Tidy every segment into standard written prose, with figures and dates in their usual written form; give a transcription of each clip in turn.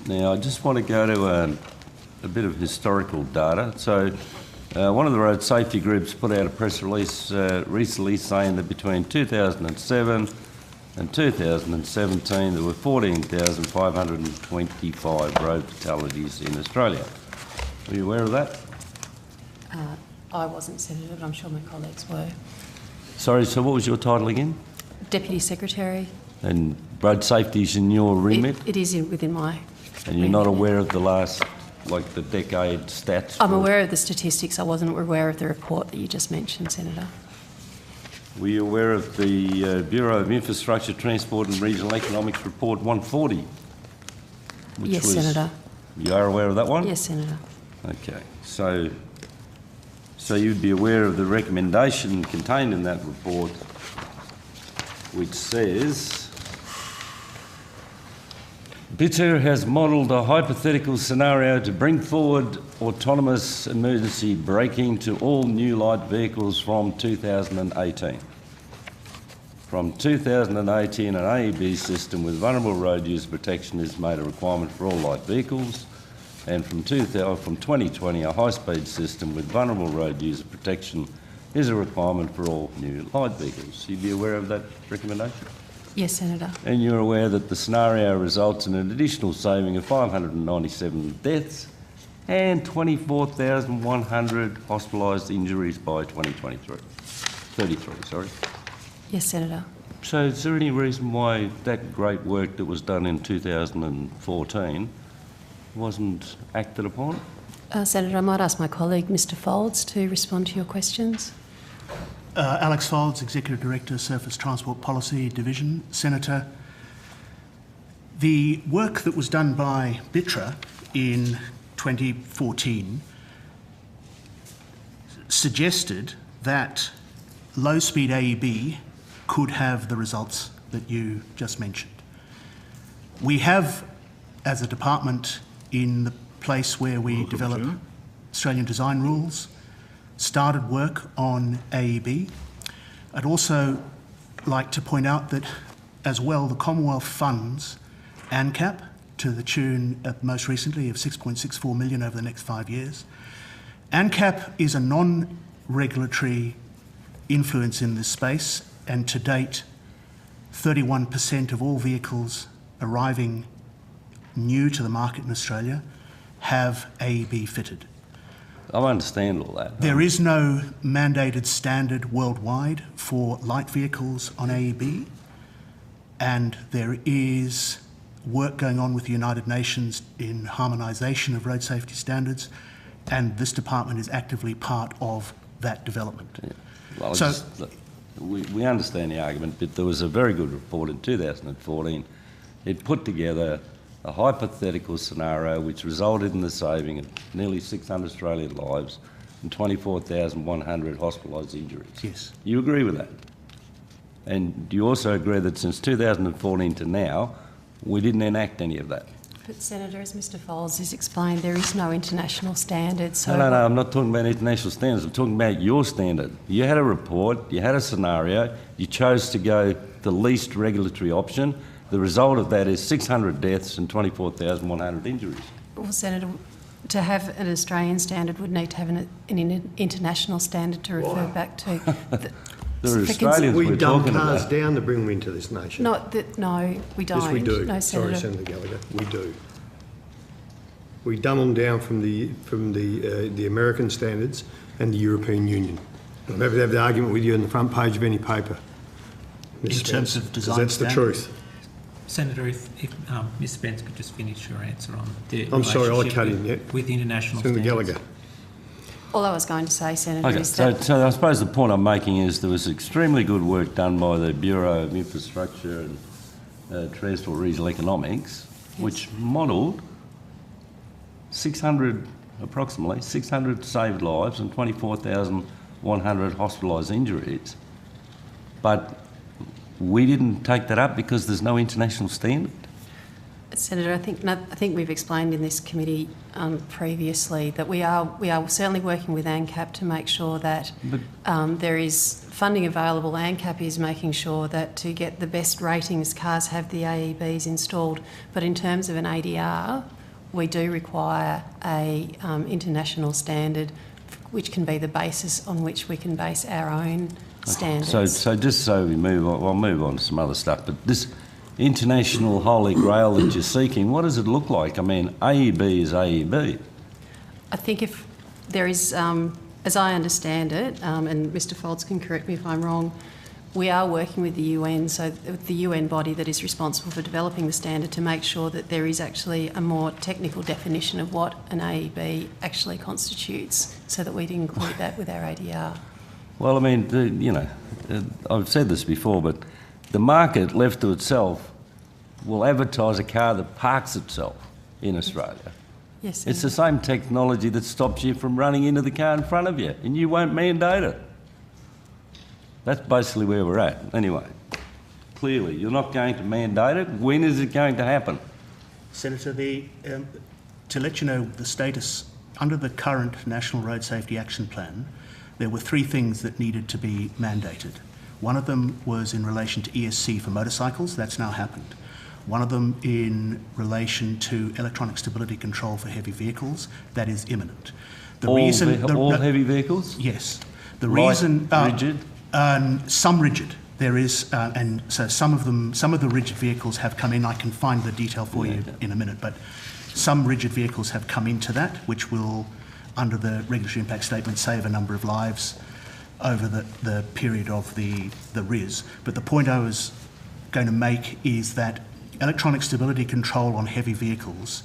Now, I just want to go to a bit of historical data. So, one of the road safety groups put out a press release recently saying that between 2007 and 2017 there were 14,525 road fatalities in Australia. Were you aware of that? I wasn't, Senator, but I'm sure my colleagues were. Sorry, so what was your title again? Deputy Secretary. And road safety is in your remit? It is within my And you're not aware of the last, like the decade stats? I'm aware of the statistics. I wasn't aware of the report that you just mentioned, Senator. Were you aware of the Bureau of Infrastructure, Transport and Regional Economics Report 140? Yes, Senator. You are aware of that one? Yes, Senator. Okay, so you'd be aware of the recommendation contained in that report, which says, BITRE has modelled a hypothetical scenario to bring forward autonomous emergency braking to all new light vehicles from 2018. From 2018, an AEB system with vulnerable road user protection is made a requirement for all light vehicles, and from 2020, a high-speed system with vulnerable road user protection is a requirement for all new light vehicles. You'd be aware of that recommendation? Yes, Senator. And you're aware that the scenario results in an additional saving of 597 deaths and 24,100 hospitalised injuries by 33, sorry. Yes, Senator. So is there any reason why that great work that was done in 2014 wasn't acted upon? Senator, I might ask my colleague, Mr Folds, to respond to your questions. Alex Folds, Executive Director, Surface Transport Policy Division. Senator, the work that was done by BITRE in 2014 suggested that low-speed AEB could have the results that you just mentioned. We have, as a department, in the place where we develop Australian design rules, started work on AEB. I'd also like to point out that, as well, the Commonwealth funds ANCAP to the tune, most recently, of 6.64 million over the next 5 years. ANCAP is a non-regulatory influence in this space, and to date, 31% of all vehicles arriving new to the market in Australia have AEB fitted. I understand all that. There is no mandated standard worldwide for light vehicles on AEB, and there is work going on with the United Nations in harmonisation of road safety standards, and this department is actively part of that development. Yeah. Well, so, we understand the argument, but there was a very good report in 2014. It put together a hypothetical scenario which resulted in the saving of nearly 600 Australian lives and 24,100 hospitalised injuries. Yes. You agree with that? And do you also agree that since 2014 to now, we didn't enact any of that? But, Senator, as Mr Folds has explained, there is no international standard. So No, I'm not talking about international standards. I'm talking about your standard. You had a report, you had a scenario, you chose to go the least regulatory option. The result of that is 600 deaths and 24,100 injuries. Well, Senator, to have an Australian standard would need to have an international standard to refer back to. The Australians we dumb talking cars about. down to bring them into this nation. No, we don't. Yes, we do. No, Sorry, Senator. Senator Gallagher, we do. We dumb them down from the American standards and the European Union. I'm happy to have the argument with you on the front page of any paper. in terms of design that's the truth. Senator, if Ms Spence could just finish your answer on the I'm sorry, I cut in with, yet. with international Senator standards. Gallagher. All I was going to say, Senator, Okay, is that... so I suppose the point I'm making is there was extremely good work done by the Bureau of Infrastructure and Transport Regional Economics, which modelled approximately 600 saved lives and 24,100 hospitalised injuries. But we didn't take that up because there's no international standard. Senator, I think we've explained in this committee previously that we are certainly working with ANCAP to make sure that there is funding available. ANCAP is making sure that to get the best ratings, cars have the AEBs installed. But in terms of an ADR, we do require a international standard, which can be the basis on which we can base our own standards. So just so we move on, I'll move on to some other stuff, but this international holy grail that you're seeking, what does it look like? I mean, AEB is AEB. I think if there is, as I understand it, and Mr Folds can correct me if I'm wrong, we are working with the UN, so the UN body that is responsible for developing the standard, to make sure that there is actually a more technical definition of what an AEB actually constitutes, so that we'd include that with our ADR. Well, I mean, I've said this before, but the market left to itself will advertise a car that parks itself in Australia. Yes, it's the same technology that stops you from running into the car in front of you, and you won't mandate it. That's basically where we're at. Anyway, clearly, you're not going to mandate it. When is it going to happen? Senator, to let you know the status, under the current National Road Safety Action Plan, there were 3 things that needed to be mandated. One of them was in relation to ESC for motorcycles. That's now happened. One of them in relation to electronic stability control for heavy vehicles. That is imminent. All heavy vehicles? Yes. The Light, reason... rigid? Some rigid. There is, and so some of the rigid vehicles have come in. I can find the detail for you in a minute, but some rigid vehicles have come into that, which will, under the regulatory impact statement, save a number of lives over the period of the RIS. But the point I was going to make is that electronic stability control on heavy vehicles,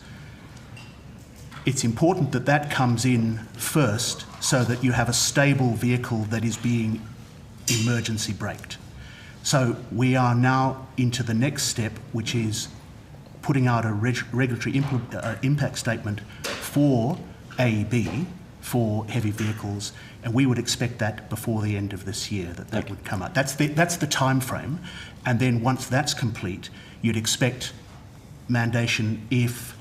it's important that that comes in first so that you have a stable vehicle that is being emergency braked. So we are now into the next step, which is putting out a regulatory impact statement for AEB for heavy vehicles, and we would expect that before the end of this year that would come out. That's the time frame, and then once that's complete, you'd expect mandation if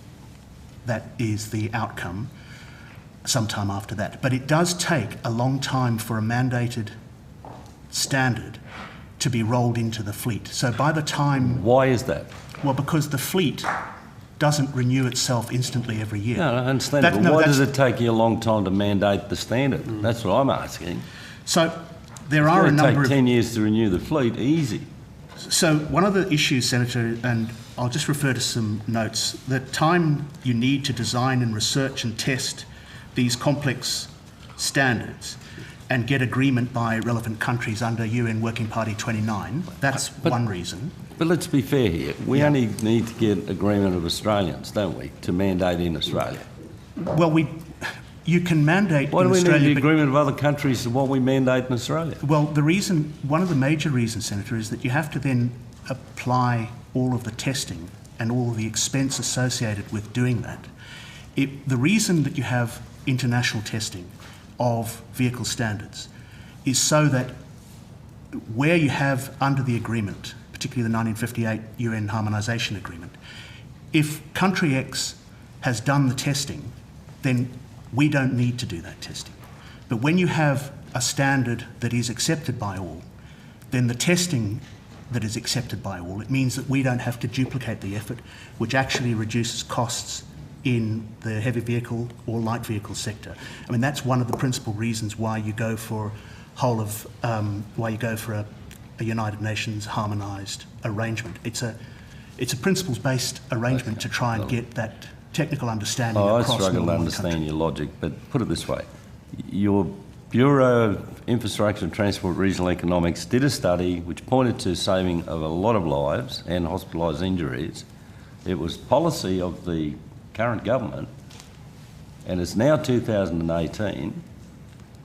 that is the outcome sometime after that. But it does take a long time for a mandated standard to be rolled into the fleet. So by the time... Why is that? Well, because the fleet doesn't renew itself instantly every year. No, I understand, but why does it take you a long time to mandate the standard? That's what I'm asking. So there are a number of... It take 10 years to renew the fleet, easy. So one of the issues, Senator, and I'll just refer to some notes, the time you need to design and research and test these complex standards and get agreement by relevant countries under UN Working Party 29, that's one reason. But let's be fair here. We only need to get agreement of Australians, don't we, to mandate in Australia? Well, you can mandate Why in do we Australia, need the agreement of other countries to what we mandate in Australia? Well, one of the major reasons, Senator, is that you have to then apply all of the testing and all of the expense associated with doing that. The reason that you have international testing of vehicle standards is so that where you have under the agreement, particularly the 1958 UN Harmonisation Agreement, if country X has done the testing, then we don't need to do that testing. But when you have a standard that is accepted by all, then the testing that is accepted by all, it means that we don't have to duplicate the effort, which actually reduces costs in the heavy vehicle or light vehicle sector. I mean, that's one of the principal reasons why you go for a United Nations harmonised arrangement. It's a principles-based arrangement to try and get that technical understanding across. I struggle to understand your logic, but put it this way. Your Bureau of Infrastructure and Transport Regional Economics did a study which pointed to saving of a lot of lives and hospitalised injuries. It was policy of the current government, and it's now 2018,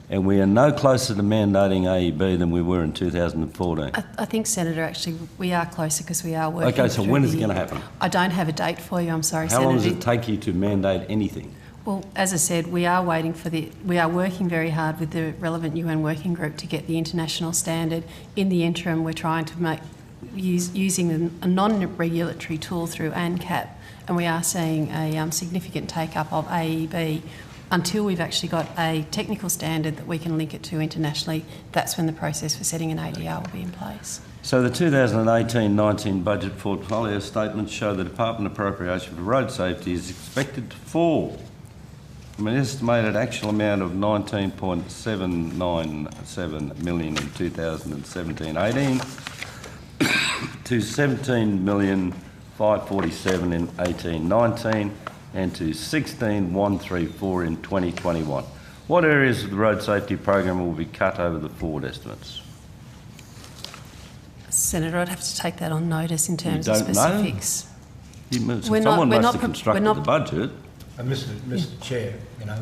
and we are no closer to mandating AEB than we were in 2014. I think, Senator, actually we are closer because we are working. Okay, so when is it going to happen? I don't have a date for you, I'm sorry, Senator. How long does it take you to mandate anything? Well, as I said, we are working very hard with the relevant UN working group to get the international standard. In the interim, we're trying to using a non-regulatory tool through ANCAP, and we are seeing a significant take-up of AEB. Until we've actually got a technical standard that we can link it to internationally, that's when the process for setting an ADR will be in place. So the 2018-19 budget portfolio statements show the department appropriation for road safety is expected to fall from an estimated actual amount of 19.797 million in 2017-18 to 17,547,000 in 18-19 and to 16,134 in 2021. What areas of the road safety program will be cut over the forward estimates? Senator, I'd have to take that on notice in terms of don't know? specifics. Someone must have constructed the budget. Mr. Chair,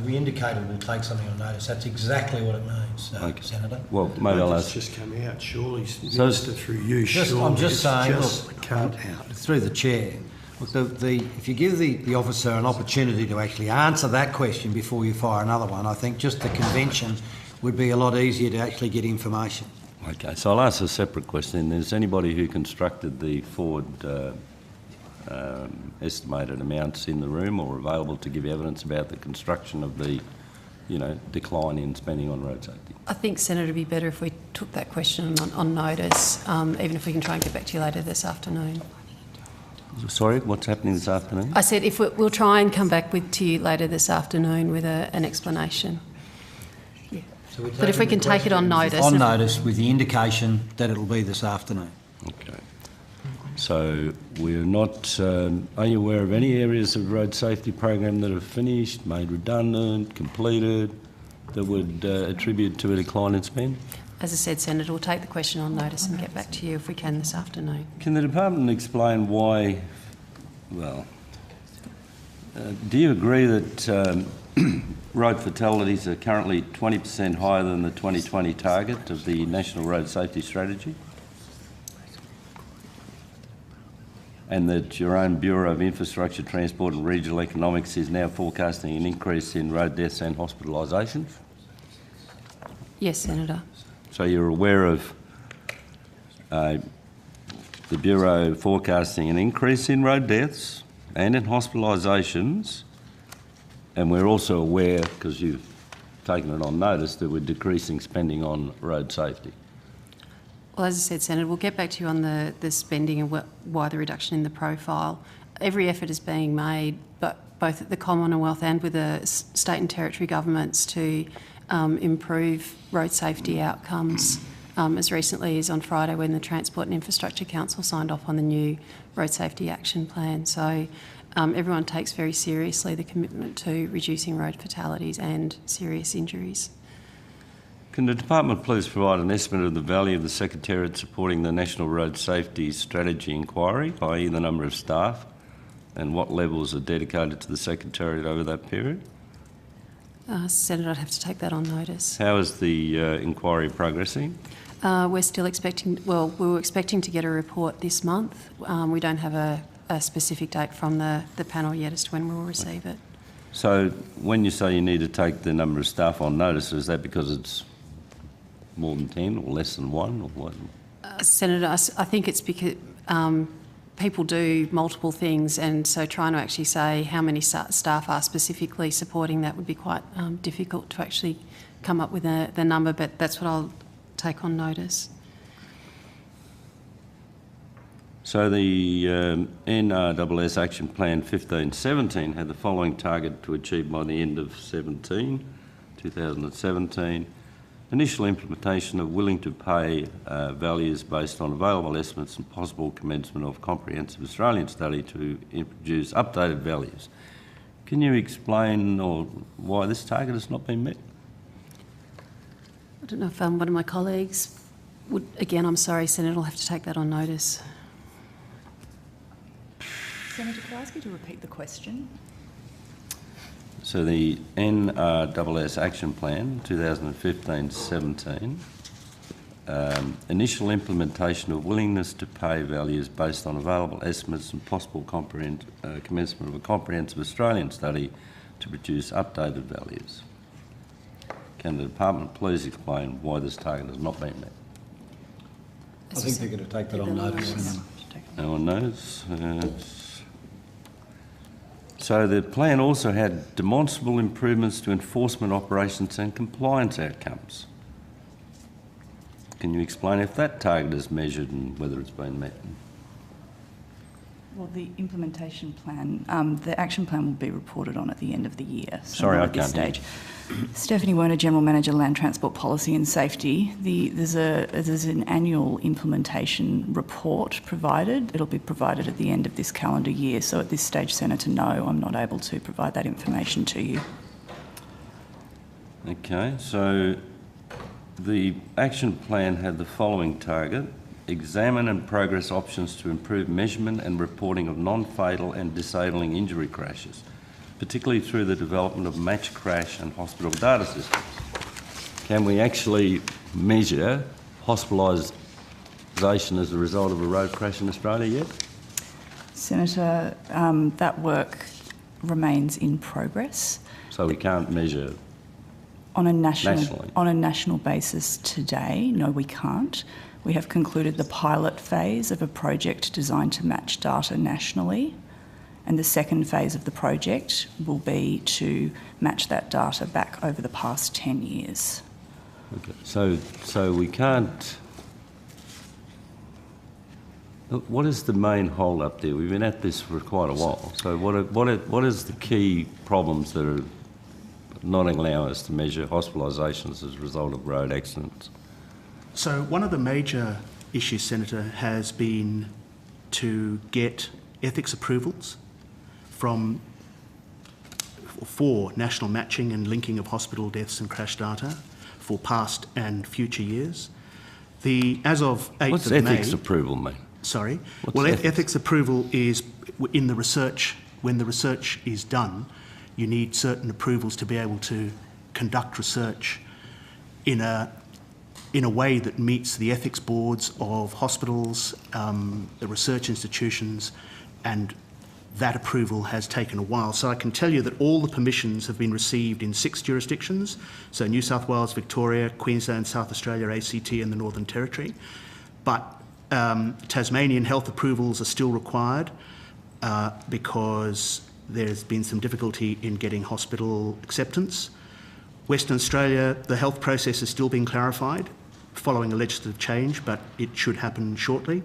we indicated we'll take something on notice. That's exactly what it means, Okay. Senator. Well, maybe I'll It's ask. just come out, surely, Minister, through you, surely. I'm just it's saying, just look, come out. through the Chair, look, if you give the officer an opportunity to actually answer that question before you fire another one, I think just the convention would be a lot easier to actually get information. Okay, so I'll ask a separate question. Is anybody who constructed the forward estimated amounts in the room or available to give evidence about the construction of the, decline in spending on road safety? I think, Senator, it'd be better if we took that question on notice, even if we can try and get back to you later this afternoon. Sorry, what's happening this afternoon? I said we'll try and come back to you later this afternoon with an explanation. Yeah. So But if we can take it on notice. On notice with the indication that it'll be this afternoon. Okay. So we're not... are you aware of any areas of the road safety program that have finished, made redundant, completed, that would attribute to a decline in spend? As I said, Senator, we'll take the question on notice and get back to you if we can this afternoon. Can the department explain why... do you agree that road fatalities are currently 20% higher than the 2020 target of the National Road Safety Strategy? And that your own Bureau of Infrastructure, Transport and Regional Economics is now forecasting an increase in road deaths and hospitalisations? Yes, Senator. So you're aware of the Bureau forecasting an increase in road deaths and in hospitalisations, and we're also aware, because you've taken it on notice, that we're decreasing spending on road safety. Well, as I said, Senator, we'll get back to you on the spending and why the reduction in the profile. Every effort is being made, but both at the Commonwealth and with the state and territory governments to improve road safety outcomes. As recently as on Friday when the Transport and Infrastructure Council signed off on the new Road Safety Action Plan. So everyone takes very seriously the commitment to reducing road fatalities and serious injuries. Can the department please provide an estimate of the value of the Secretariat supporting the National Road Safety Strategy inquiry, i.e. the number of staff, and what levels are dedicated to the Secretariat over that period? Senator, I'd have to take that on notice. How is the inquiry progressing? We're still expecting, we were expecting to get a report this month. We don't have a specific date from the panel yet as to when we'll receive it. So when you say you need to take the number of staff on notice, is that because it's more than 10 or less than 1 or what? Senator, I think it's because people do multiple things, and so trying to actually say how many staff are specifically supporting that would be quite difficult to actually come up with the number, but that's what I'll take on notice. So the NRSS Action Plan 1517 had the following target to achieve by the end of 2017. Initial implementation of willing to pay values based on available estimates and possible commencement of comprehensive Australian study to introduce updated values. Can you explain why this target has not been met? I don't know if one of my colleagues would, again, I'm sorry, Senator, I'll have to take that on notice. Senator, could I ask you to repeat the question? So the NRSS Action Plan 2015-17, initial implementation of willingness to pay values based on available estimates and possible commencement of a comprehensive Australian study to produce updated values. Can the department please explain why this target has not been met? I think they're going to take that on notice. No one knows. So the plan also had demonstrable improvements to enforcement operations and compliance outcomes. Can you explain if that target is measured and whether it's been met? Well, the implementation plan, the action plan will be reported on at the end of the year. So Sorry, not I at this can't hear. stage. Stephanie Werner, General Manager, Land Transport Policy and Safety. There's an annual implementation report provided. It'll be provided at the end of this calendar year. So at this stage, Senator, no, I'm not able to provide that information to you. Okay, so the action plan had the following target: examine and progress options to improve measurement and reporting of non-fatal and disabling injury crashes, particularly through the development of match crash and hospital data systems. Can we actually measure hospitalisation as a result of a road crash in Australia yet? Senator, that work remains in progress. So we can't measure nationally? On a national basis today, no, we can't. We have concluded the pilot phase of a project designed to match data nationally, and the second phase of the project will be to match that data back over the past 10 years. Okay. So we can't. What is the main hold up there? We've been at this for quite a while. So what is the key problems that are not allowing us to measure hospitalisations as a result of road accidents? So one of the major issues, Senator, has been to get ethics approvals for national matching and linking of hospital deaths and crash data for past and future years. As of 8th What's of May... What's ethics approval mean? Sorry? What's well, ethics? ethics approval is in the research. When the research is done, you need certain approvals to be able to conduct research in a way that meets the ethics boards of hospitals, the research institutions, and that approval has taken a while. So I can tell you that all the permissions have been received in 6 jurisdictions, so New South Wales, Victoria, Queensland, South Australia, ACT and the Northern Territory. But Tasmanian health approvals are still required because there's been some difficulty in getting hospital acceptance. Western Australia, the health process is still being clarified following a legislative change, but it should happen shortly.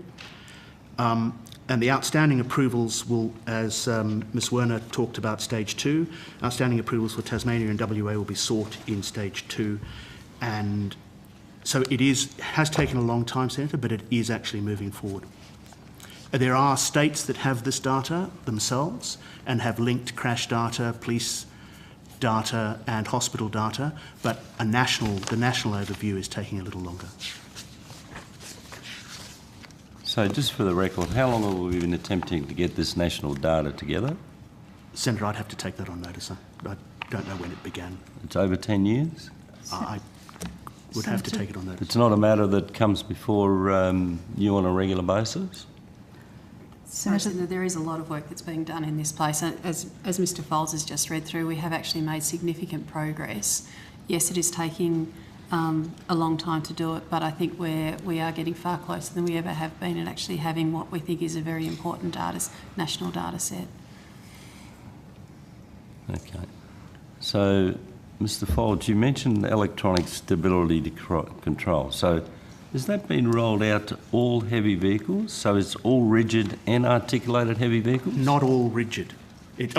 And the outstanding approvals will, as Ms Werner talked about, stage 2, outstanding approvals for Tasmania and WA will be sought in stage 2. And so it has taken a long time, Senator, but it is actually moving forward. There are states that have this data themselves and have linked crash data, police data and hospital data, but the national overview is taking a little longer. So just for the record, how long have we been attempting to get this national data together? Senator, I'd have to take that on notice. I don't know when it began. It's over 10 years? I would have to take it on notice. It's not a matter that comes before you on a regular basis? Senator, there is a lot of work that's being done in this place. As Mr Foles has just read through, we have actually made significant progress. Yes, it is taking a long time to do it, but I think we are getting far closer than we ever have been at actually having what we think is a very important national data set. Okay. So, Mr Foles, you mentioned electronic stability control. So, has that been rolled out to all heavy vehicles? So it's all rigid and articulated heavy vehicles? Not all rigid. It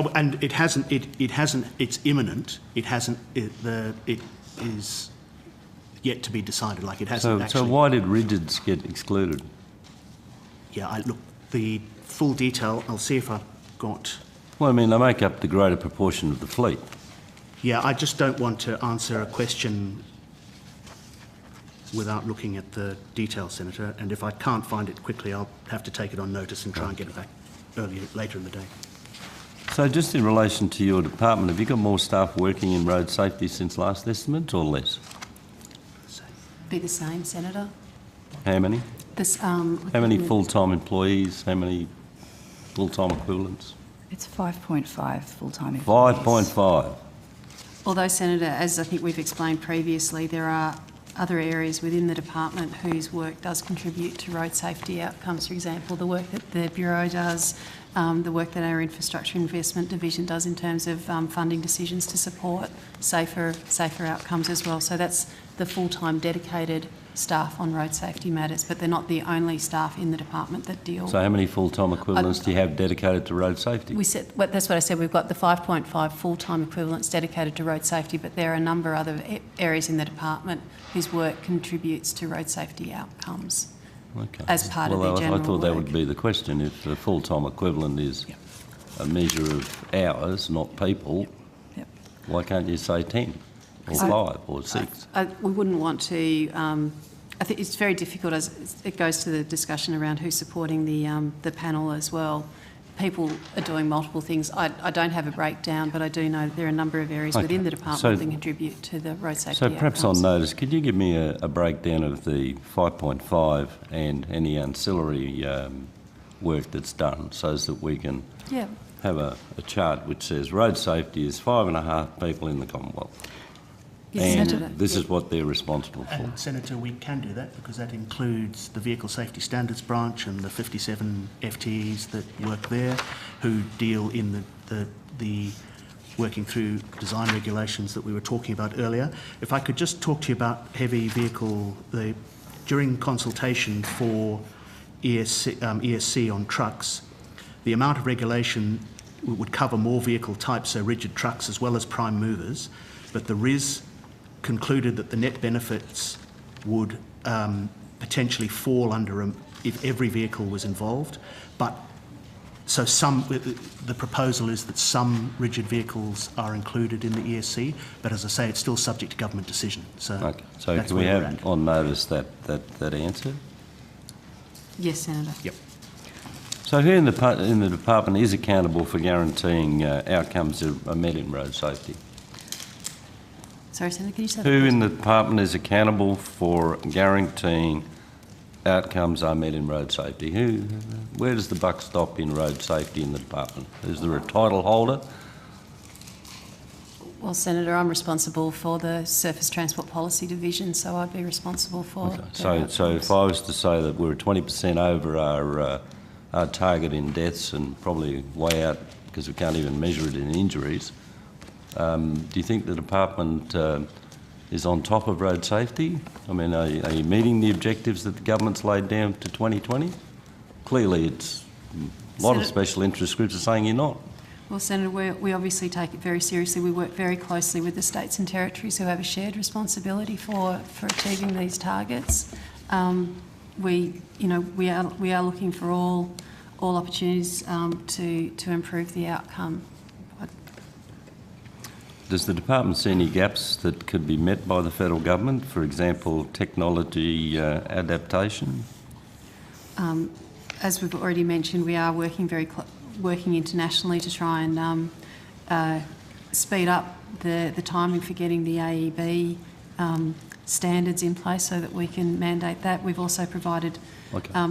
hasn't. It's imminent. It hasn't. It is yet to be decided. Like it hasn't actually. So why did rigids get excluded? Yeah. Look, the full detail. I'll see if I've got. Well, I mean, they make up the greater proportion of the fleet. Yeah. I just don't want to answer a question without looking at the detail, Senator. And if I can't find it quickly, I'll have to take it on notice and try and get it back later in the day. So just in relation to your department, have you got more staff working in road safety since last estimate or less? Be the same, Senator. How many? How many full-time employees? How many full-time equivalents? It's 5.5 full-time employees. 5.5. Although, Senator, as I think we've explained previously, there are other areas within the department whose work does contribute to road safety outcomes. For example, the work that the Bureau does, the work that our Infrastructure Investment Division does in terms of funding decisions to support safer outcomes as well. So that's the full-time dedicated staff on road safety matters, but they're not the only staff in the department that deal. So how many full-time equivalents do you have dedicated to road safety? That's what I said. We've got the 5.5 full-time equivalents dedicated to road safety, but there are a number of other areas in the department whose work contributes to road safety outcomes. Okay. As part of their general I thought that work. would be the question. If the full-time equivalent is a measure of hours, not people, Yep. why can't you say 10 or 5 or 6? We wouldn't want to. I think it's very difficult as it goes to the discussion around who's supporting the panel as well. People are doing multiple things. I don't have a breakdown, but I do know that there are a number of areas within the department that contribute to the road safety So perhaps outcomes. on notice, could you give me a breakdown of the 5.5 and any ancillary work that's done so that we can have a chart which says road safety is 5.5 people in the Commonwealth. Yes, And Senator. this is what they're responsible for. And Senator, we can do that because that includes the Vehicle Safety Standards branch and the 57 FTEs that work there who deal in the working through design regulations that we were talking about earlier. If I could just talk to you about heavy vehicle, during consultation for ESC on trucks, the amount of regulation would cover more vehicle types, so rigid trucks as well as prime movers, but the RIS concluded that the net benefits would potentially fall under if every vehicle was involved. But so the proposal is that some rigid vehicles are included in the ESC, but as I say, it's still subject to government decision. So, Okay. So that's can we where we're have at. on notice that answer? Yes, Senator. Yep. So who in the department is accountable for guaranteeing outcomes that are met in road safety? Sorry, Senator, can you say that? Who in the department is accountable for guaranteeing outcomes are met in road safety? Where does the buck stop in road safety in the department? Is there a title holder? Well, Senator, I'm responsible for the Surface Transport Policy Division, so I'd be responsible for... Okay. So if I was to say that we're 20% over our target in deaths and probably way out because we can't even measure it in injuries, do you think the department is on top of road safety? I mean, are you meeting the objectives that the government's laid down to 2020? Clearly, it's a lot of special interest groups are saying you're not. Well, Senator, we obviously take it very seriously. We work very closely with the states and territories who have a shared responsibility for achieving these targets. We are looking for all opportunities to improve the outcome. Does the department see any gaps that could be met by the federal government, for example, technology adaptation? As we've already mentioned, we are working internationally to try and speed up the timing for getting the AEB standards in place so that we can mandate that. We've also provided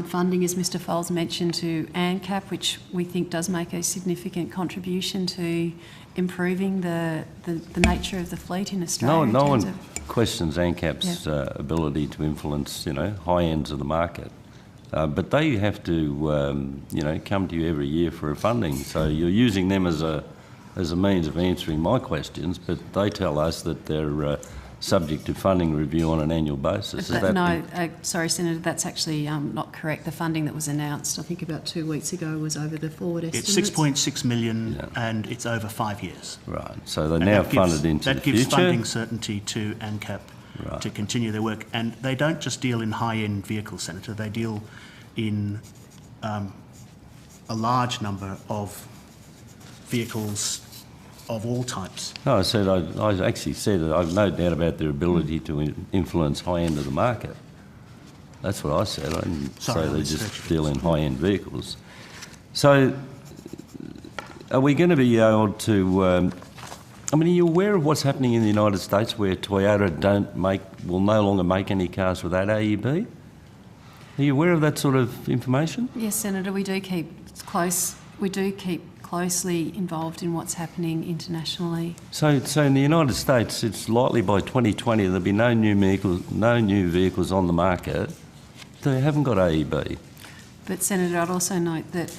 funding, as Mr Foles mentioned, to ANCAP, which we think does make a significant contribution to improving the nature of the fleet in Australia. No one questions ANCAP's ability to influence, high ends of the market. But they have to, come to you every year for funding. So you're using them as a means of answering my questions, but they tell us that they're subject to funding review on an annual basis. Sorry, Senator, that's actually not correct. The funding that was announced, I think about 2 weeks ago, was over the forward estimates. It's 6.6 million and it's over 5 years. Right, so they're now funded into the future. That gives funding certainty to ANCAP to continue their work. And they don't just deal in high-end vehicles, Senator, they deal in a large number of vehicles of all types. No, I actually said that I've no doubt about their ability to influence high end of the market. That's what I said. I didn't say they just deal in high end vehicles. So, are we going to be able to? Are you aware of what's happening in the United States, where Toyota will no longer make any cars without AEB? Are you aware of that sort of information? Yes, Senator. We do keep close closely involved in what's happening internationally. So in the United States, it's likely by 2020 there'll be no new vehicles on the market. They haven't got AEB. But Senator, I'd also note that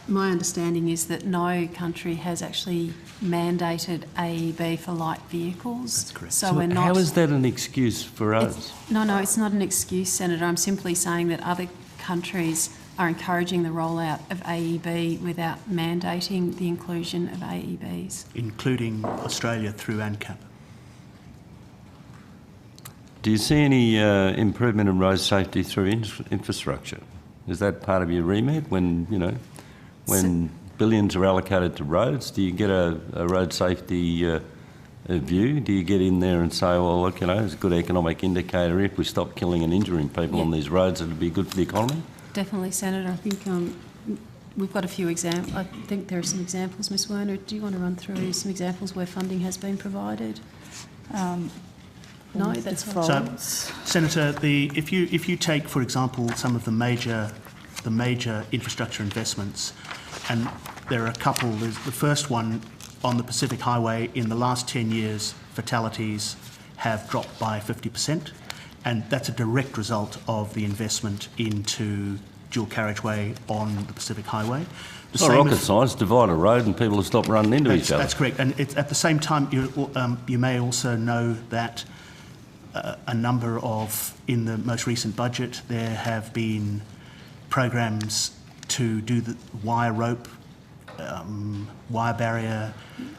my understanding is that no country has actually mandated AEB for light vehicles. That's correct. So we're not. How is that an excuse for us? No, it's not an excuse, Senator. I'm simply saying that other countries are encouraging the rollout of AEB without mandating the inclusion of AEBs. Including Australia through ANCAP. Do you see any improvement in road safety through infrastructure? Is that part of your remit when billions are allocated to roads? Do you get a road safety view? Do you get in there and say, well, look, it's a good economic indicator. If we stop killing and injuring people on these roads, it'll be good for the economy? Definitely, Senator. I think we've got a few examples. I think there are some examples. Ms Werner, do you want to run through some examples where funding has been provided? No, that's fine. So, Senator, if you take, for example, some of the major infrastructure investments, and there are a couple. There's the first one on the Pacific Highway. In the last 10 years, fatalities have dropped by 50%, and that's a direct result of the investment into dual carriageway on the Pacific Highway. It's not rocket science. Divide a road and people will stop running into each other. That's correct. And it's, at the same time, you may also know that a number of, in the most recent budget, there have been programs to do the wire rope, wire barrier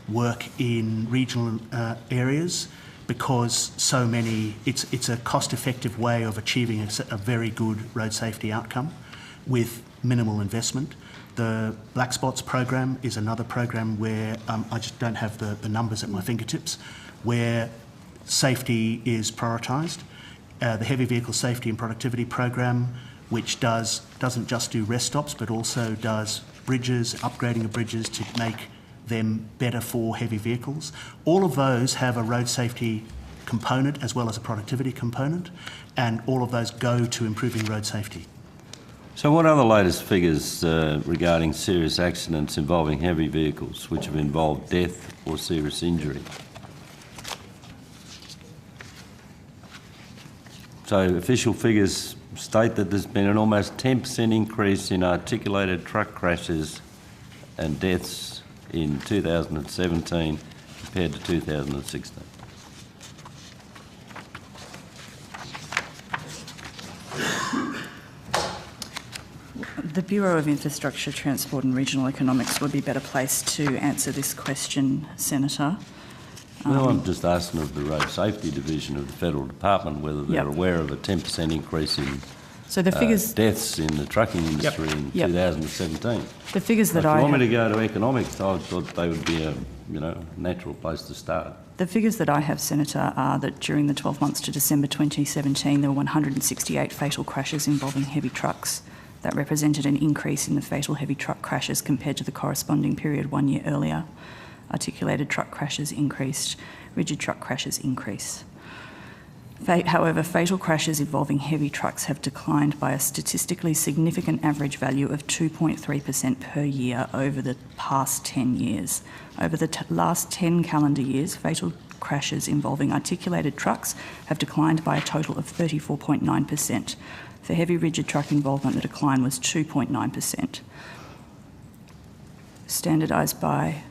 work in regional areas, because so many, it's a cost-effective way of achieving a very good road safety outcome with minimal investment. The Black Spots program is another program where I just don't have the numbers at my fingertips, where safety is prioritised. The Heavy Vehicle Safety and Productivity program, which doesn't just do rest stops, but also does bridges, upgrading of bridges to make them better for heavy vehicles. All of those have a road safety component as well as a productivity component, and all of those go to improving road safety. So what are the latest figures regarding serious accidents involving heavy vehicles which have involved death or serious injury? So official figures state that there's been an almost 10% increase in articulated truck crashes and deaths in 2017 compared to 2016. The Bureau of Infrastructure, Transport and Regional Economics would be better placed to answer this question, Senator. Well, I'm just asking of the Road Safety Division of the Federal Department whether they're aware of a 10% increase in deaths in the trucking industry in 2017. The figures that if you want me to go to economics, I thought they would be a natural place to start. The figures that I have, Senator, are that during the 12 months to December 2017, there were 168 fatal crashes involving heavy trucks. That represented an increase in the fatal heavy truck crashes compared to the corresponding period 1 year earlier. Articulated truck crashes increased, rigid truck crashes increased. However, fatal crashes involving heavy trucks have declined by a statistically significant average value of 2.3% per year over the past 10 years. Over the last 10 calendar years, fatal crashes involving articulated trucks have declined by a total of 34.9%. For heavy rigid truck involvement, the decline was 2.9%. Standardised by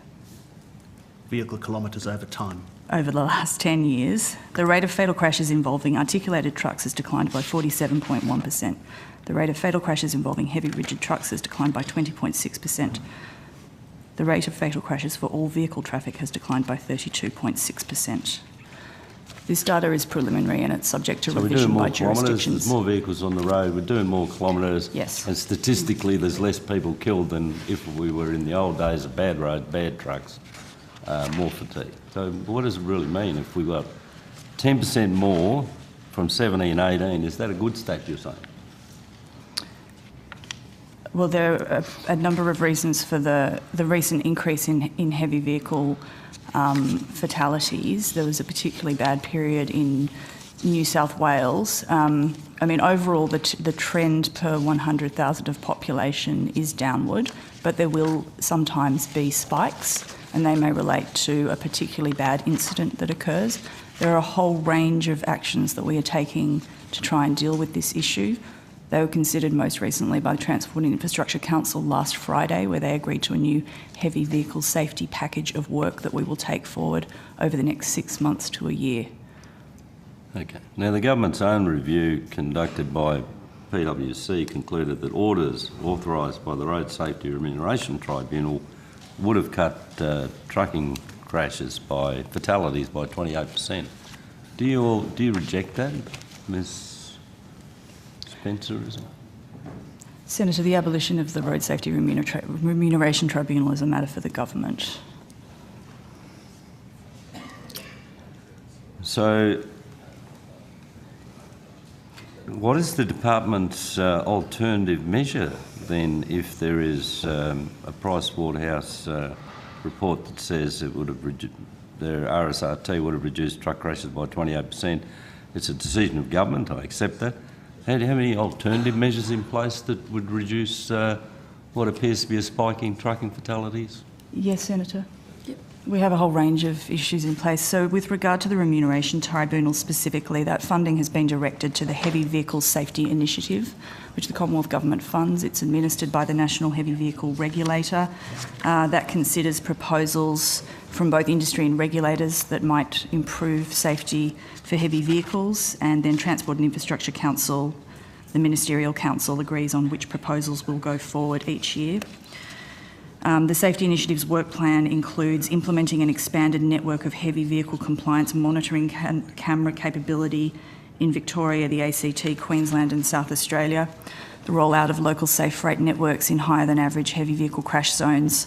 vehicle kilometres over time. Over the last 10 years, the rate of fatal crashes involving articulated trucks has declined by 47.1%. The rate of fatal crashes involving heavy rigid trucks has declined by 20.6%. The rate of fatal crashes for all vehicle traffic has declined by 32.6%. This data is preliminary and it's subject to revision by jurisdictions. There's more vehicles on the road, we're doing more kilometres. Yes. And statistically there's less people killed than if we were in the old days of bad road, bad trucks, more fatigue. So what does it really mean if we've got 10% more from 17, 18? Is that a good stat, you're saying? Well, there are a number of reasons for the recent increase in heavy vehicle fatalities. There was a particularly bad period in New South Wales, I mean, overall, the trend per 100,000 of population is downward, but there will sometimes be spikes, and they may relate to a particularly bad incident that occurs. There are a whole range of actions that we are taking to try and deal with this issue. They were considered most recently by the Transport and Infrastructure Council last Friday, where they agreed to a new heavy vehicle safety package of work that we will take forward over the next 6 months to a year. Okay. Now, the government's own review conducted by PwC concluded that orders authorised by the Road Safety Remuneration Tribunal would have cut trucking crashes by fatalities by 28%. Do you reject that, Ms. Spencer? Is it? Senator, the abolition of the Road Safety Remuneration Tribunal is a matter for the government. So, what is the department's alternative measure then if there is a Price Waterhouse report that says it would have their RSRT would have reduced truck crashes by 28%? It's a decision of government, I accept that. Do you have any alternative measures in place that would reduce what appears to be a spike in trucking fatalities? Yes, Senator. We have a whole range of issues in place. So with regard to the Remuneration Tribunal specifically, that funding has been directed to the Heavy Vehicle Safety Initiative, which the Commonwealth Government funds. It's administered by the National Heavy Vehicle Regulator. That considers proposals from both industry and regulators that might improve safety for heavy vehicles, and then Transport and Infrastructure Council, the Ministerial Council, agrees on which proposals will go forward each year. The Safety Initiative's work plan includes implementing an expanded network of heavy vehicle compliance monitoring camera capability in Victoria, the ACT, Queensland and South Australia, the rollout of local safe freight networks in higher than average heavy vehicle crash zones,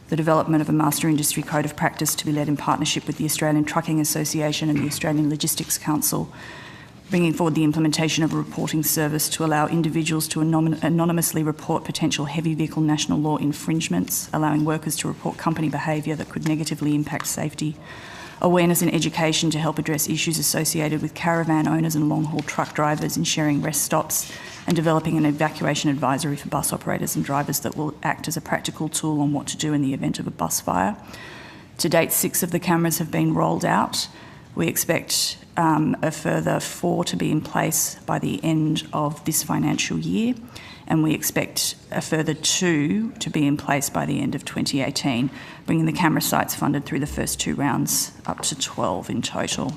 the development of a master industry code of practice to be led in partnership with the Australian Trucking Association and the Australian Logistics Council, bringing forward the implementation of a reporting service to allow individuals to anonymously report potential heavy vehicle national law infringements, allowing workers to report company behaviour that could negatively impact safety, awareness and education to help address issues associated with caravan owners and long-haul truck drivers, ensuring rest stops, and developing an evacuation advisory for bus operators and drivers that will act as a practical tool on what to do in the event of a bus fire. To date, 6 of the cameras have been rolled out. We expect a further 4 to be in place by the end of this financial year, and we expect a further 2 to be in place by the end of 2018, bringing the camera sites funded through the first 2 rounds up to 12 in total.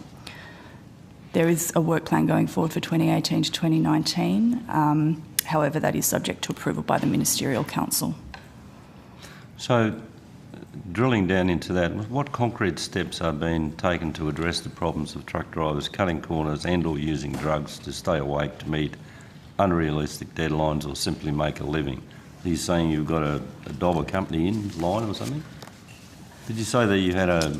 There is a work plan going forward for 2018 to 2019. However, that is subject to approval by the Ministerial Council. So, drilling down into that, what concrete steps are being taken to address the problems of truck drivers cutting corners and or using drugs to stay awake to meet unrealistic deadlines or simply make a living? Are you saying you've got a dobber company in line or something? Did you say that you had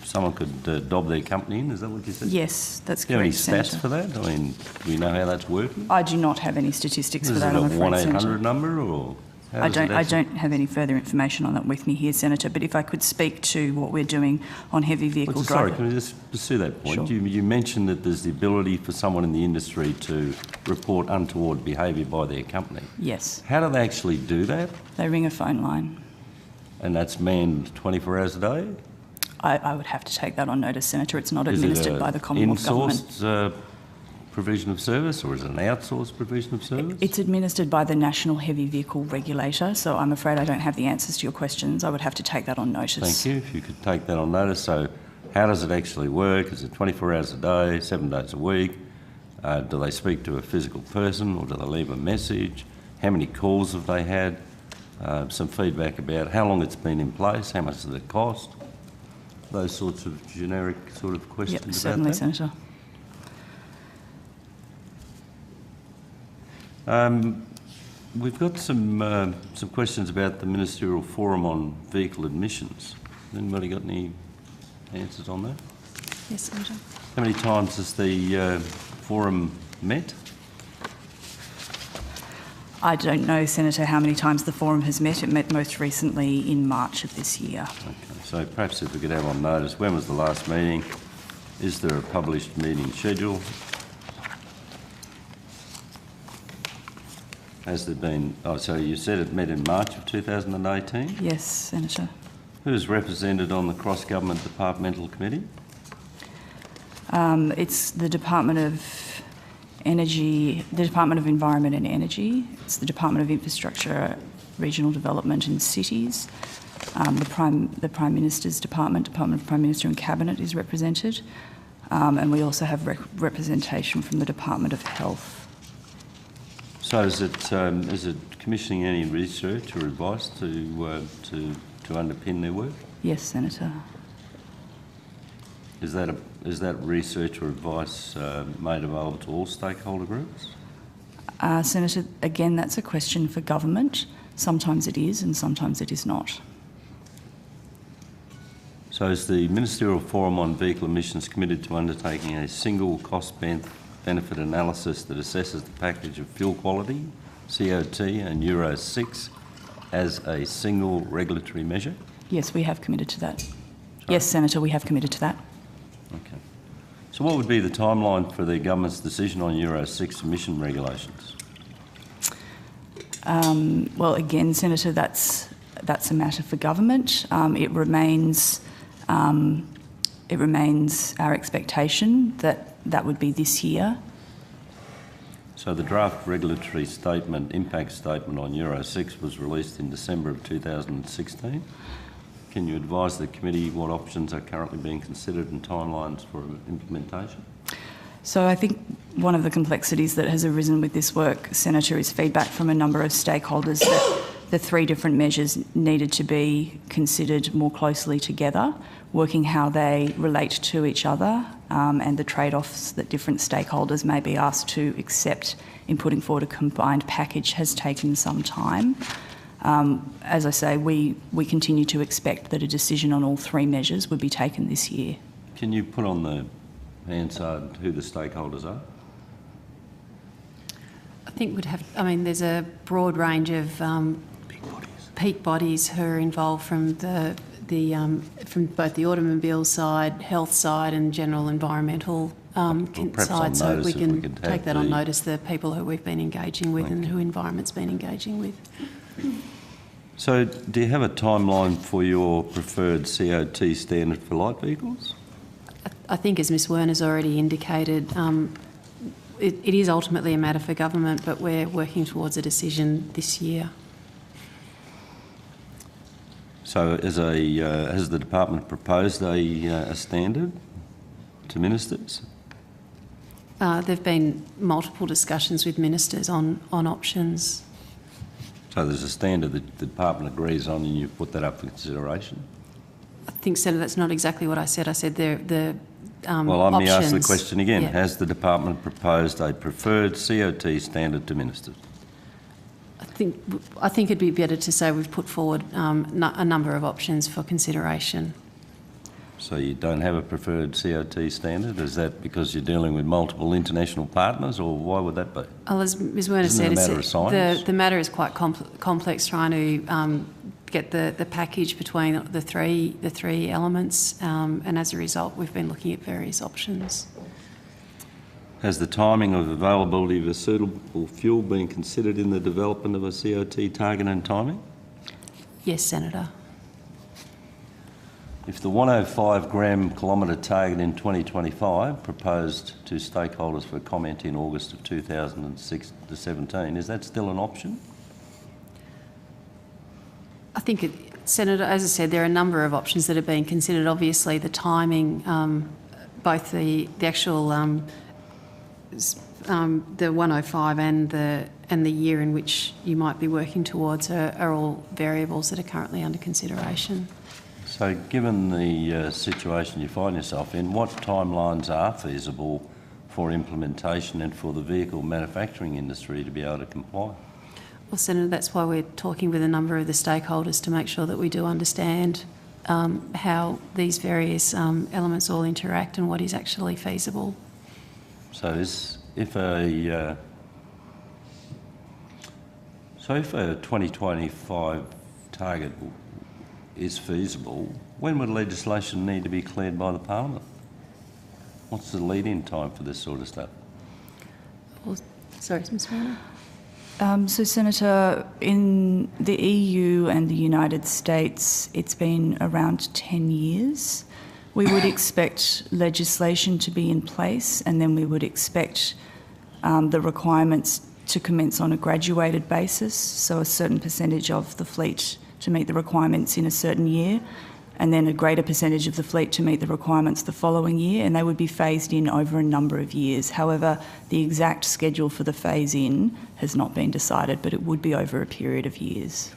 someone could dob their company in? Is that what you said? Yes, that's Do you correct, have any stats Senator. for that? I mean, do we know how that's working? I do not have any statistics for Is that, it I'm a afraid, 1-800 Senator. number or? I don't have any further information on that with me here, Senator, but if I could speak to what we're doing on heavy vehicle Sorry, driving. can we just pursue that point? Sure. You mentioned that there's the ability for someone in the industry to report untoward behaviour by their company. Yes, How do they actually do that? they ring a phone line. And that's manned 24 hours a day? I would have to take that on notice, Senator. It's not Is it administered by the Commonwealth Government. insourced provision of service, or is it an outsourced provision of service? It's administered by the National Heavy Vehicle Regulator, so I'm afraid I don't have the answers to your questions. I would have to take that on notice. Thank you. If you could take that on notice. So how does it actually work? Is it 24 hours a day, 7 days a week? Do they speak to a physical person or do they leave a message? How many calls have they had? Some feedback about how long it's been in place, how much does it cost? Those sorts of generic sort of questions Yep, about certainly, that. Senator. We've got some questions about the Ministerial Forum on Vehicle Admissions. Anybody got any answers on that? Yes, Senator. How many times has the forum met? I don't know, Senator, how many times the forum has met. It met most recently in March of this year. Okay, so perhaps if we could have on notice, when was the last meeting? Is there a published meeting schedule? Has there been, oh, so you said it met in March of 2018? Yes, Senator. Who's represented on the cross-government departmental committee? It's the Department of Energy, the Department of Environment and Energy. It's the Department of Infrastructure, Regional Development and Cities. The Prime Minister's Department of Prime Minister and Cabinet is represented. And we also have representation from the Department of Health. So is it commissioning any research or advice to underpin their work? Yes, Senator. Is that research or advice made available to all stakeholder groups? Senator, again, that's a question for government. Sometimes it is and sometimes it is not. So is the Ministerial Forum on Vehicle Emissions committed to undertaking a single cost-benefit analysis that assesses the package of fuel quality, COT and Euro 6 as a single regulatory measure? Yes, we have committed to that. Sorry? Yes, Senator, we have committed to that. Okay. So what would be the timeline for the government's decision on Euro 6 emission regulations? Well, again, Senator, that's a matter for government. It remains our expectation that would be this year. So the draft regulatory statement, impact statement on Euro 6 was released in December of 2016. Can you advise the committee what options are currently being considered and timelines for implementation? So I think one of the complexities that has arisen with this work, Senator, is feedback from a number of stakeholders that the three different measures needed to be considered more closely together, working how they relate to each other and the trade-offs that different stakeholders may be asked to accept in putting forward a combined package has taken some time. As I say, we continue to expect that a decision on all three measures would be taken this year. Can you put on the Hansard who the stakeholders are? I think there's a broad range of peak bodies who are involved from from both the automobile side, health side, and general environmental side. So we can take that on notice. The people who we've been engaging with and who Environment's been engaging with. So, do you have a timeline for your preferred COT standard for light vehicles? I think, as Ms Werner's already indicated, it is ultimately a matter for government, but we're working towards a decision this year. So, has the department proposed a standard to ministers? There've been multiple discussions with ministers on options. So there's a standard that the department agrees on and you've put that up for consideration? I think, Senator, that's not exactly what I said. I said the well, let me ask the options. question again. Yeah. Has the department proposed a preferred COT standard to ministers? I think it'd be better to say we've put forward a number of options for consideration. So you don't have a preferred COT standard? Is that because you're dealing with multiple international partners, or why would that be? Well, as Ms Werner said, the matter is quite complex, trying to get the package between the three elements, and as a result, we've been looking at various options. Has the timing of availability of a suitable fuel been considered in the development of a COT target and timing? Yes, Senator. If the 105 gram kilometre target in 2025 proposed to stakeholders for comment in August of 2017, is that still an option? I think, Senator, as I said, there are a number of options that are being considered. Obviously, the timing, both the actual the 105 and the year in which you might be working towards are all variables that are currently under consideration. So given the situation you find yourself in, what timelines are feasible for implementation and for the vehicle manufacturing industry to be able to comply? Well, Senator, that's why we're talking with a number of the stakeholders to make sure that we do understand how these various elements all interact and what is actually feasible. So if a 2025 target is feasible, when would legislation need to be cleared by the Parliament? What's the lead-in time for this sort of stuff? Well, sorry, Ms Werner? So, Senator, in the EU and the United States, it's been around 10 years. We would expect legislation to be in place, and then we would expect the requirements to commence on a graduated basis, so a certain percentage of the fleet to meet the requirements in a certain year, and then a greater percentage of the fleet to meet the requirements the following year, and they would be phased in over a number of years. However, the exact schedule for the phase-in has not been decided, but it would be over a period of years.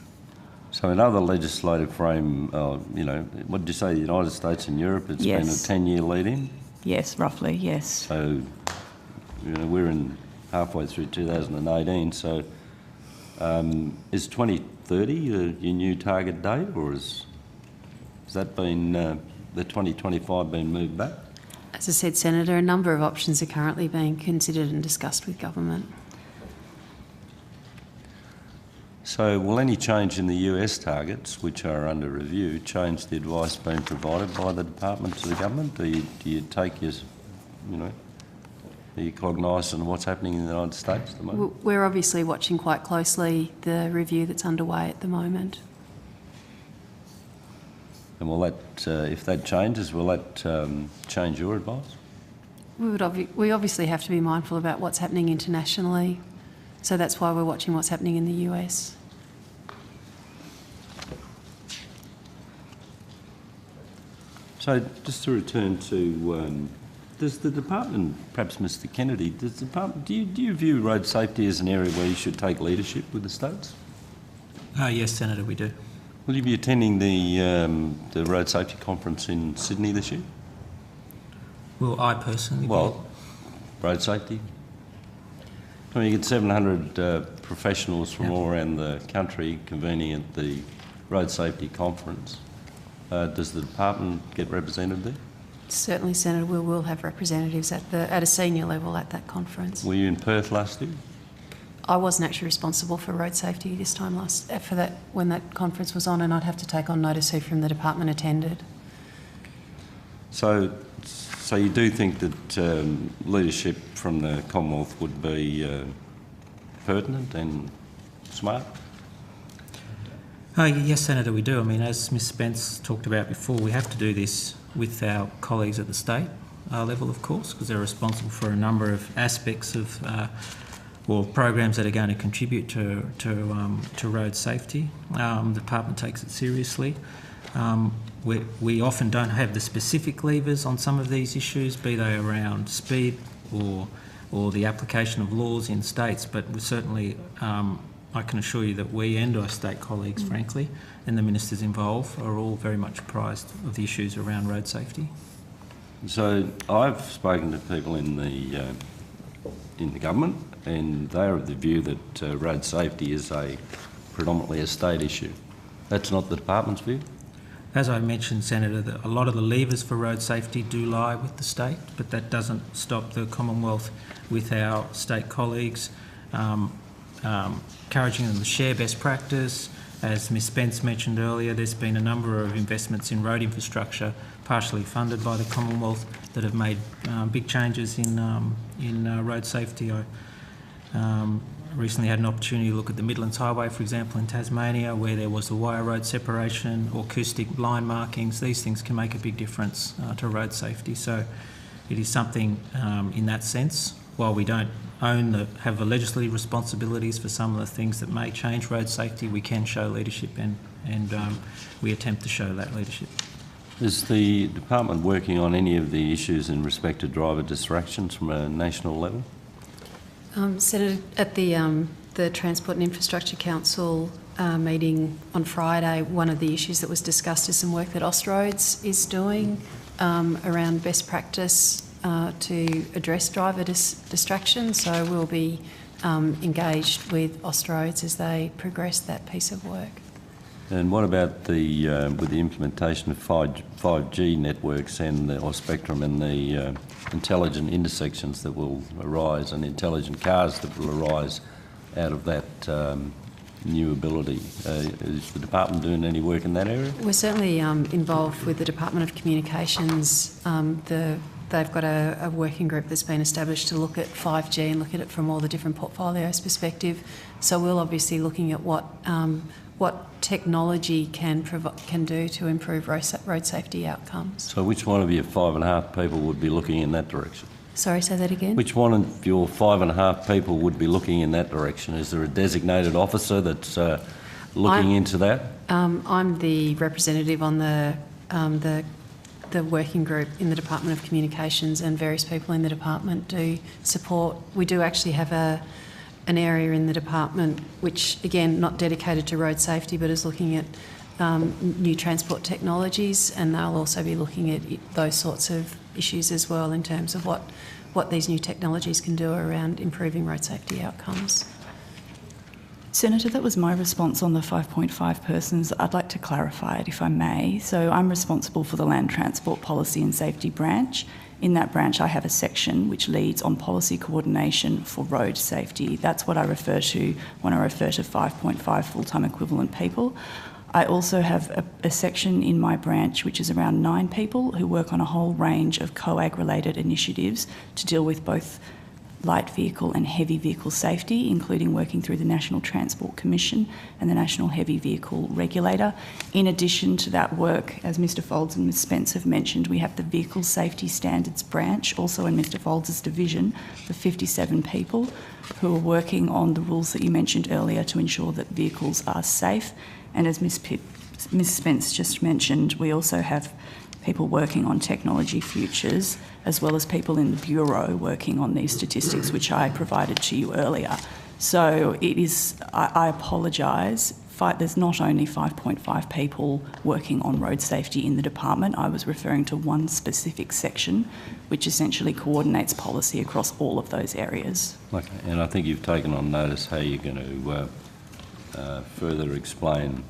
So in other legislative frame, what did you say, the United States and Europe, it's been a 10-year lead-in? Yes, roughly, yes. So, we're in halfway through 2018, so is 2030 your new target date, or has that been, the 2025 been moved back? As I said, Senator, a number of options are currently being considered and discussed with government. So will any change in the US targets, which are under review, change the advice being provided by the department to the government? Do you take your, are you cognisant of what's happening in the United States at the moment? We're obviously watching quite closely the review that's underway at the moment. And will that, if that changes, will that change your advice? We obviously have to be mindful about what's happening internationally, so that's why we're watching what's happening in the US. So just to return to, does the department, perhaps Mr Kennedy, does the department, do you view road safety as an area where you should take leadership with the states? Yes, Senator, we do. Will you be attending the road safety conference in Sydney this year? Will I personally? Road safety. I mean, you get 700 professionals from all around the country convening at the road safety conference. Does the department get represented there? Certainly, Senator, we will have representatives at a senior level at that conference. Were you in Perth last year? I wasn't actually responsible for road safety this time when that conference was on, and I'd have to take on notice who from the department attended. So you do think that leadership from the Commonwealth would be pertinent and smart? Yes, Senator, we do. I mean, as Ms Spence talked about before, we have to do this with our colleagues at the state level, of course, because they're responsible for a number of aspects of programs that are going to contribute to road safety. The department takes it seriously. We often don't have the specific levers on some of these issues, be they around speed or the application of laws in states, but we certainly, I can assure you that we and our state colleagues, frankly, and the ministers involved are all very much apprised of the issues around road safety. So I've spoken to people in the government, and they're of the view that road safety is predominantly a state issue. That's not the department's view? As I mentioned, Senator, a lot of the levers for road safety do lie with the state, but that doesn't stop the Commonwealth with our state colleagues, encouraging them to share best practice. As Ms Spence mentioned earlier, there's been a number of investments in road infrastructure, partially funded by the Commonwealth, that have made big changes in road safety. I recently had an opportunity to look at the Midlands Highway, for example, in Tasmania, where there was the wire road separation, acoustic line markings. These things can make a big difference to road safety. So it is something in that sense. While we don't have the legislative responsibilities for some of the things that may change road safety, we can show leadership and we attempt to show that leadership. Is the department working on any of the issues in respect to driver distractions from a national level? Senator, at the Transport and Infrastructure Council meeting on Friday, one of the issues that was discussed is some work that Austroads is doing around best practice to address driver distraction. So we'll be engaged with Austroads as they progress that piece of work. And what about with the implementation of 5G networks or spectrum and the intelligent intersections that will arise and intelligent cars that will arise out of that new ability? Is the department doing any work in that area? We're certainly involved with the Department of Communications. they've got a working group that's been established to look at 5G and look at it from all the different portfolios perspective. So we'll obviously looking at what technology can do to improve road safety outcomes. So which one of your 5.5 people would be looking in that direction? Sorry, say that again? Which one of your 5.5 people would be looking in that direction? Is there a designated officer that's looking into that? I'm the representative on the working group in the Department of Communications, and various people in the department do support. We do actually have an area in the department which, again, not dedicated to road safety, but is looking at new transport technologies, and they'll also be looking at those sorts of issues as well in terms of what these new technologies can do around improving road safety outcomes. Senator, that was my response on the 5.5 persons. I'd like to clarify it if I may. So I'm responsible for the Land Transport Policy and Safety branch. In that branch I have a section which leads on policy coordination for road safety. That's what I refer to when I refer to 5.5 full-time equivalent people. I also have a section in my branch which is around 9 people who work on a whole range of COAG related initiatives to deal with both light vehicle and heavy vehicle safety, including working through the National Transport Commission and the National Heavy Vehicle Regulator. In addition to that work, as Mr Folds and Ms Spence have mentioned, we have the Vehicle Safety Standards branch, also in Mr Folds' division, for 57 people who are working on the rules that you mentioned earlier to ensure that vehicles are safe. And as Ms Spence just mentioned, we also have people working on technology futures, as well as people in the Bureau working on these statistics, which I provided to you earlier. So it is, I apologise, there's not only 5.5 people working on road safety in the department. I was referring to one specific section, which essentially coordinates policy across all of those areas. Okay, and I think you've taken on notice how you're going to further explain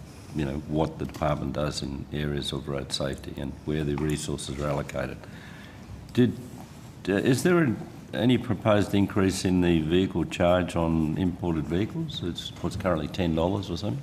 what the department does in areas of road safety and where the resources are allocated. Is there any proposed increase in the vehicle charge on imported vehicles? It's what's currently $10 or something?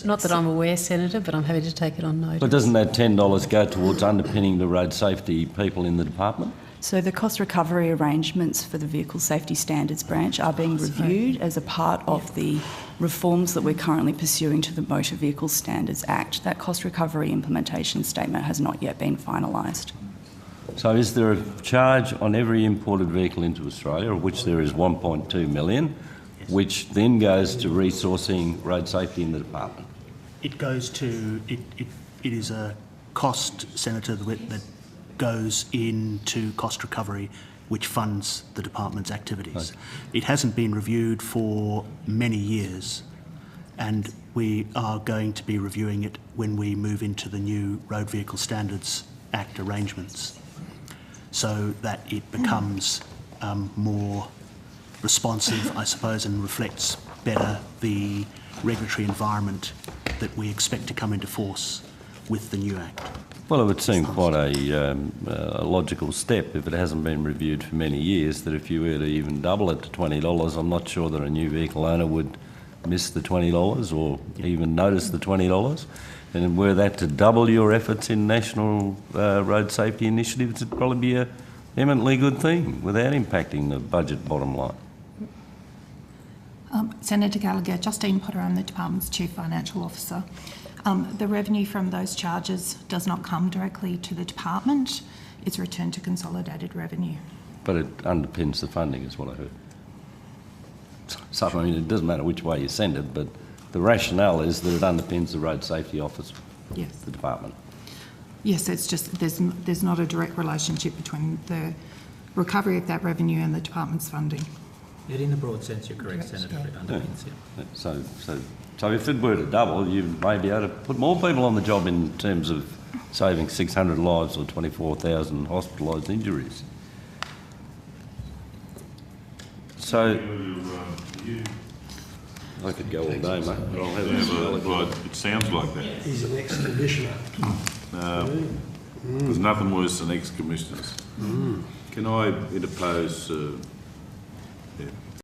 Not that I'm aware, Senator, but I'm happy to take it on notice. But doesn't that $10 go towards underpinning the road safety people in the department? So the cost recovery arrangements for the Vehicle Safety Standards branch are being reviewed as a part of the reforms that we're currently pursuing to the Motor Vehicle Standards Act. That cost recovery implementation statement has not yet been finalised. So is there a charge on every imported vehicle into Australia, of which there is 1.2 million, which then goes to resourcing road safety in the department? It goes to, it is a cost, Senator, that goes into cost recovery, which funds the department's activities. Okay. It hasn't been reviewed for many years, and we are going to be reviewing it when we move into the new Road Vehicle Standards Act arrangements, so that it becomes more responsive, I suppose, and reflects better the regulatory environment that we expect to come into force with the new Act. Well, it would seem quite a logical step, if it hasn't been reviewed for many years, that if you were to even double it to $20, I'm not sure that a new vehicle owner would miss the $20 or even notice the $20. And were that to double your efforts in national road safety initiatives, it'd probably be an eminently good thing without impacting the budget bottom line. Senator Gallagher, Justine Potter, I'm the department's Chief Financial Officer. The revenue from those charges does not come directly to the department. It's returned to consolidated revenue. But it underpins the funding, is what I heard. So, I mean, it doesn't matter which way you send it, but the rationale is that it underpins the road safety office, yes, the department. Yes, it's just there's not a direct relationship between the recovery of that revenue and the department's funding. Yet in the broad sense, you're correct, Senator, it underpins, yeah. So if it were to double, you may be able to put more people on the job in terms of saving 600 lives or 24,000 hospitalised injuries. So I could go all day, mate. But I'll have it sounds like that. He's an ex-commissioner. There's nothing worse than ex-commissioners. Can I interpose?